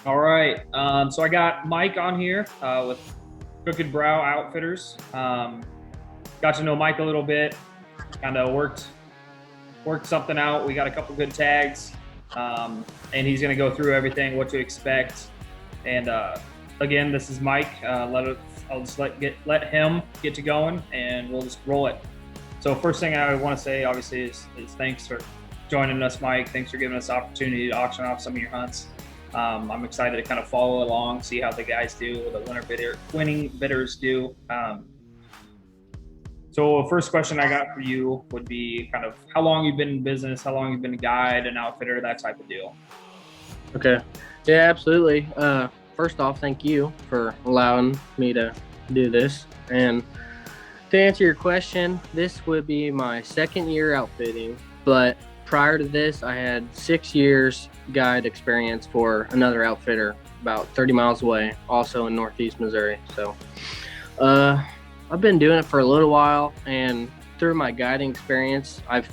All right. So I got Mike on here with Crooked Brow Outfitters. Got to know Mike a little bit. Kind of worked something out. We got a couple good tags, and he's going to go through everything, what to expect. And again, this is Mike. I'll just let him get to going, and we'll just roll it. So first thing I want to say, obviously, is thanks for joining us, Mike. Thanks for giving us the opportunity to auction off some of your hunts. I'm excited to kind of follow along, see how the guys do, the winning bidders do. So first question I got for you would be kind of how long you've been in business, how long you've been a guide, an outfitter, that type of deal. Okay. Yeah, absolutely. First off, thank you for allowing me to do this. And to answer your question, this would be my second year outfitting, but prior to this, I had 6 years guide experience for another outfitter about 30 miles away, also in Northeast Missouri. So, I've been doing it for a little while, and through my guiding experience, I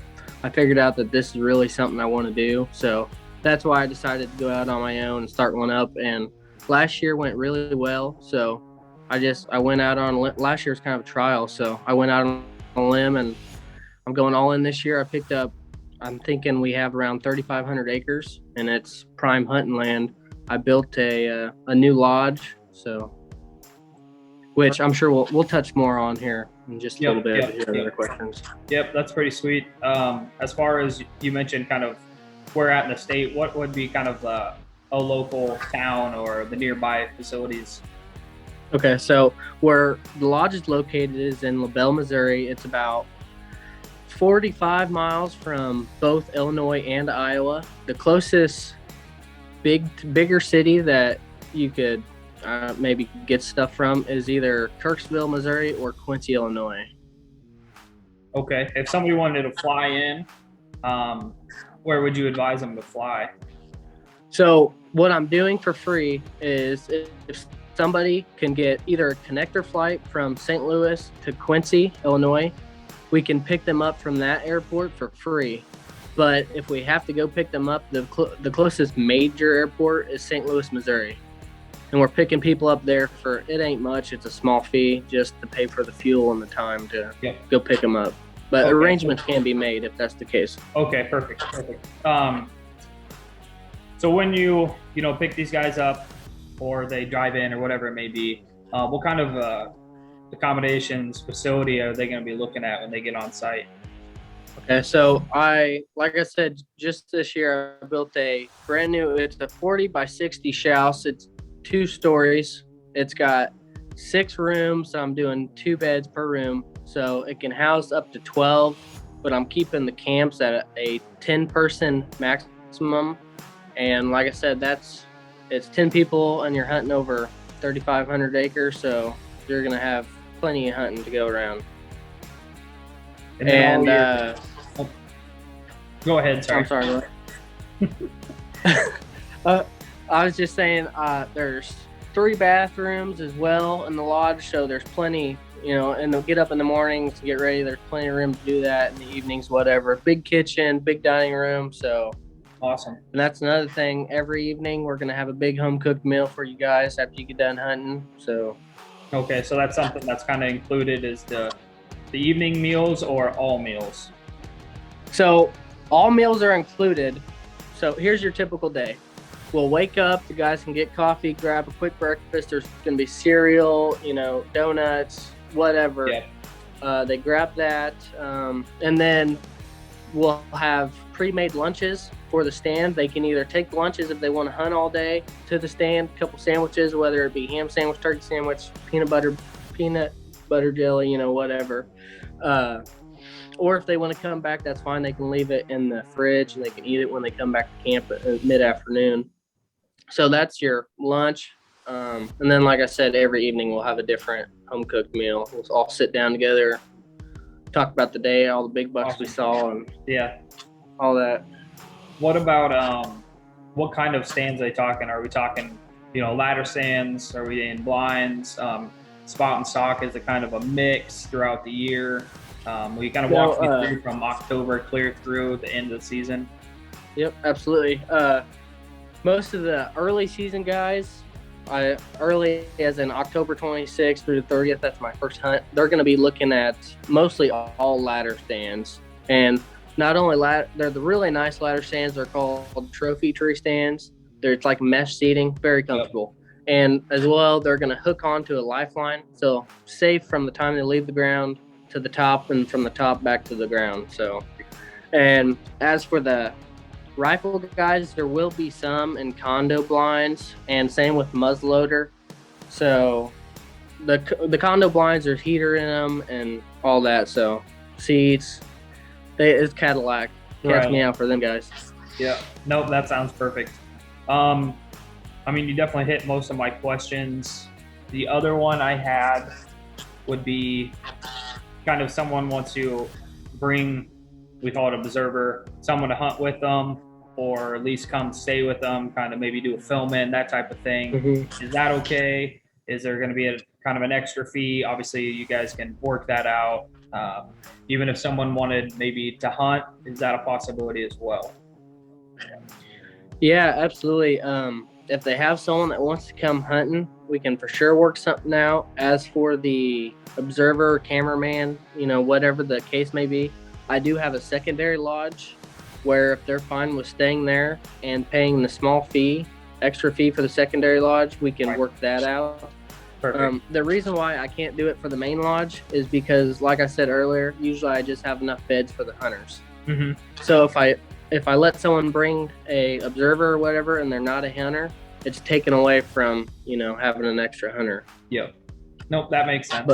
figured out that this is really something I want to do. So that's why I decided to go out on my own and start one up. And last year went really well. So I went out on last year's kind of a trial. So I went out on a limb, and I'm going all in this year. I'm thinking we have around 3,500 acres, and it's prime hunting land. I built a new lodge, so which I'm sure we'll touch more on here in just a little bit. If you have other questions. Yep, that's pretty sweet. As far as you mentioned, kind of where at in the state, what would be kind of a local town or the nearby facilities? Okay, so where the lodge is located is in LaBelle, Missouri. It's about 45 miles from both Illinois and Iowa. The closest bigger city that you could maybe get stuff from is either Kirksville, Missouri, or Quincy, Illinois. Okay, if somebody wanted to fly in, where would you advise them to fly? So what I'm doing for free is if somebody can get either a connector flight from St. Louis to Quincy, Illinois, we can pick them up from that airport for free. But if we have to go pick them up, the closest major airport is St. Louis, Missouri. And we're picking people up there for, it ain't much, it's a small fee just to pay for the fuel and the time to go pick them up. But arrangements can be made if that's the case. Okay, perfect. So when you pick these guys up, or they drive in, or whatever it may be, what kind of accommodations facility are they going to be looking at when they get on site? Okay, so like I said, just this year I built a brand new, it's a 40 by 60 house. It's 2 stories. It's got 6 rooms. So I'm doing 2 beds per room. So it can house up to 12, but I'm keeping the camps at a 10-person maximum. And like I said, it's 10 people and you're hunting over 3,500 acres. So you're going to have plenty of hunting to go around. And go ahead. Sorry. I'm sorry. I was just saying, there's 3 bathrooms as well in the lodge, so there's plenty, and they'll get up in the mornings to get ready. There's plenty of room to do that in the evenings, whatever. Big kitchen, big dining room. So awesome. And that's another thing. Every evening, we're going to have a big home cooked meal for you guys after you get done hunting. So, okay, so that's something that's kind of included is the evening meals or all meals? So all meals are included. So here's your typical day. We'll wake up, the guys can get coffee, grab a quick breakfast. There's going to be cereal, donuts, whatever. Yeah. They grab that. And then we'll have pre-made lunches for the stand. They can either take lunches if they want to hunt all day to the stand, a couple sandwiches, whether it be ham sandwich, turkey sandwich, peanut butter jelly, whatever. Or if they want to come back, that's fine. They can leave it in the fridge and they can eat it when they come back to camp at mid-afternoon. So that's your lunch. And then, like I said, every evening we'll have a different home-cooked meal. We'll all sit down together, talk about the day, all the big bucks we saw, and all that. What about what kind of stands are they talking? Are we talking, ladder stands? Are we in blinds? Spot and stock is a kind of a mix throughout the year. Will you kind of walk me through from October clear through the end of the season? Yep, absolutely. Most of the early season guys, early as in October 26th through the 30th, that's my first hunt. They're going to be looking at mostly all ladder stands. And not only they're the really nice ladder stands. They're called trophy tree stands. It's like mesh seating, very Yep. comfortable. And as well, they're going to hook onto a lifeline. So safe from the time they leave the ground to the top and from the top back to the ground. So, and as for the rifle guys, there will be some in condo blinds, and same with muzzleloader. So the condo blinds, there's heater in them and all that. So seats, it's Cadillac. Catch Right. me out for them guys. Yeah. Nope. That sounds perfect. I mean, you definitely hit most of my questions. The other one I had would be kind of someone wants to bring, we call it observer, someone to hunt with them, or at least come stay with them, kind of maybe do a film in, that type of thing. Mm-hmm. Is that okay? Is there going to be a kind of an extra fee? Obviously, you guys can work that out. Even if someone wanted maybe to hunt, is that a possibility as well? Yeah, absolutely. If they have someone that wants to come hunting, we can for sure work something out. As for the observer, cameraman, whatever the case may be, I do have a secondary lodge where if they're fine with staying there and paying the small fee, extra fee for the secondary lodge, we can work that out. Perfect. The reason why I can't do it for the main lodge is because, like I said earlier, usually I just have enough beds for the hunters. Mm-hmm. So if I let someone bring a observer or whatever and they're not a hunter, it's taken away from having an extra hunter. Yep. Nope, that makes sense.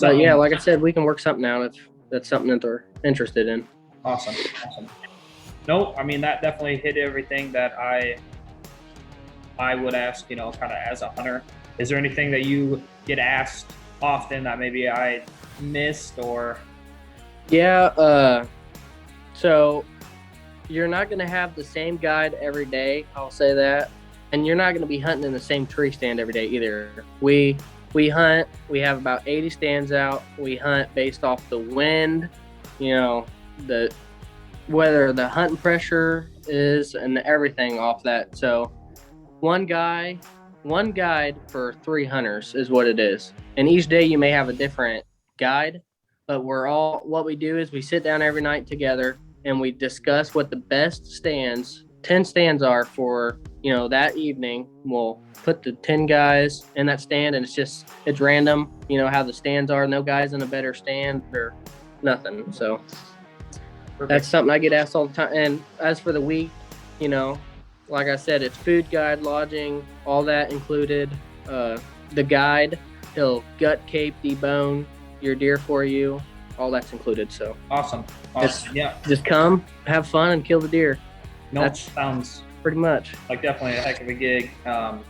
But yeah, like I said, we can work something out if that's something that they're interested in. Awesome. No, I mean that definitely hit everything that I would ask, kind of as a hunter. Is there anything that you get asked often that maybe I missed or? Yeah, so you're not going to have the same guide every day, I'll say that. And you're not going to be hunting in the same tree stand every day either. We hunt, we have about 80 stands out. We hunt based off the wind, whether the hunting pressure is and everything off that. So one guide for 3 hunters is what it is. And each day you may have a different guide, but what we do is we sit down every night together and we discuss what the best 10 stands are for, that evening. We'll put the 10 guys in that stand and it's random, how the stands are. No guys in a better stand or nothing. So perfect. That's something I get asked all the time. And as for the week, like I said, it's food, guide, lodging, all that included. The guide, he'll gut, cape, debone your deer for you. All that's included. So awesome. Yeah. Just come, have fun, and kill the deer. That sounds pretty much like definitely a heck of a gig. I'm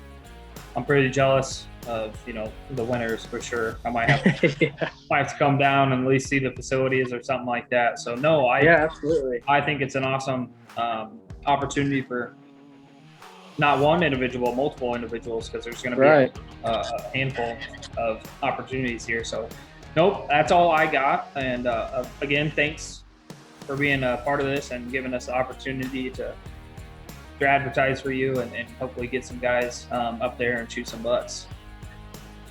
pretty jealous of the winners for sure. I might have to come down and at least see the facilities or something like that. So no, absolutely. I think it's an awesome opportunity for not one individual, multiple individuals, because there's going to be a handful of opportunities here. So nope, that's all I got. And again, thanks for being a part of this and giving us the opportunity to advertise for you and hopefully get some guys up there and shoot some butts.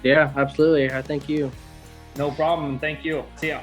Yeah, absolutely. I thank you. No problem. Thank you. See ya.